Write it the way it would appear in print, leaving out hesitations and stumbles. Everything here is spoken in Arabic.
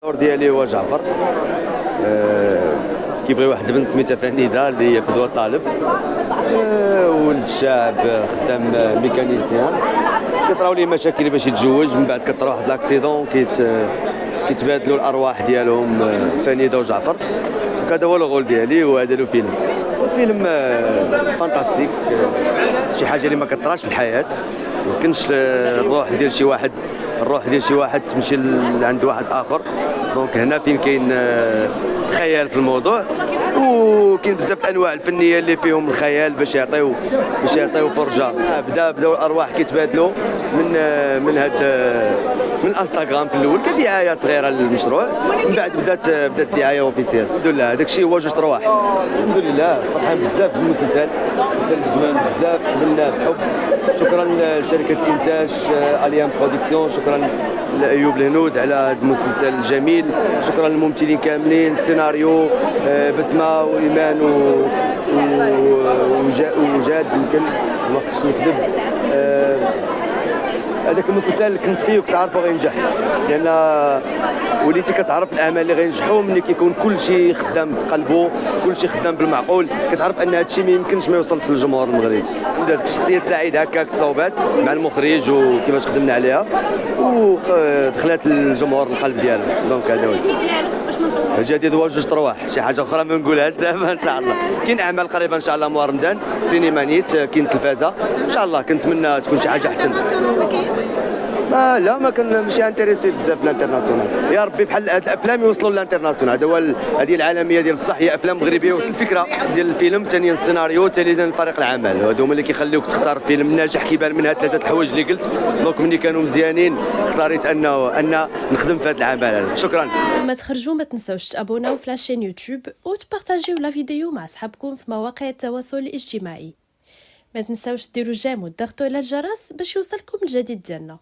الدور ديالي هو جعفر. كيبغي واحد البنت سميتها فنيده اللي هي فدوى الطالب. ولد شاب خدام ميكانيسيان، كيطراو ليه مشاكل باش يتزوج، من بعد كطرا واحد لاكسيدون كيتبادلوا الارواح ديالهم فنيده وجعفر. هذا هو الغول ديالي وهذا له فيلم فانتاستيك. شي حاجه اللي ما كطراش في الحياه. ما يمكنش الروح ديال شي واحد تمشي لعند واحد اخر. دونك هنا فين كاين خيال في الموضوع، وكاين بزاف انواع الفنيه اللي فيهم الخيال باش يعطيو فرجه. بداو الارواح كيتبادلوا من انستغرام في الاول كدعايه صغيره للمشروع، من بعد بدات دعايه اوفيسيال. الحمد لله هذاك الشيء هو جوج رواح. الحمد لله فرحان بزاف بالمسلسل، جميل بزاف، خدمنا بحب. شكرا لشركه الانتاج اليام برودكسيون، شكرا لايوب الهنود على هذا المسلسل الجميل، شكرا للممثلين كاملين، السيناريو بسمه وايمان وجاد. يمكن ما خفتش نكذب. هذاك المسلسل كنت فيه وكنت عارفه غينجح، لان وليتي كتعرف الاعمال اللي غينجحوا ملي كيكون كل شيء خدام بقلبه، كل شيء خدام بالمعقول، كتعرف ان هذا الشيء ما يمكنش ما يوصل في الجمهور المغربي. هذيك الشخصيه سعيد هكاك تصاوبات مع المخرج وكيفاش خدمنا عليها ودخلت الجمهور القلب ديالو. دونك هذا هو الجديد، هو جوج رواح. شي حاجه اخرى ما نقولهاش دابا ان شاء الله. كاين اعمال قريبه ان شاء الله مع رمضان، سينما نيت، كاين تلفازه ان شاء الله. كنتمنى تكون شي حاجه احسن. لا ما كان ماشي انتريسي بزاف بالانترناسيونال. يا ربي بحال هاد الافلام يوصلوا للانترناسيونال. هذا هو هذه العالميه ديال الصح، هي افلام مغربيه. وصل الفكره ديال الفيلم، ثانيا السيناريو، ثالثا فريق العمل. هادو هما اللي كيخليوك تختار فيلم ناجح. كيبان من هاد ثلاثه الحوايج اللي قلت. دونك ملي كانوا مزيانين اختاريت ان نخدم في هذا العمل هذا. شكرا. لما تخرجوا ما تنساوش تابوناو في لاشين يوتيوب وتبارطاجيو لا فيديو مع اصحابكم في مواقع التواصل الاجتماعي. ما تنساوش ديروا جيم وتضغطوا على الجرس باش يوصلكم الجديد ديالنا.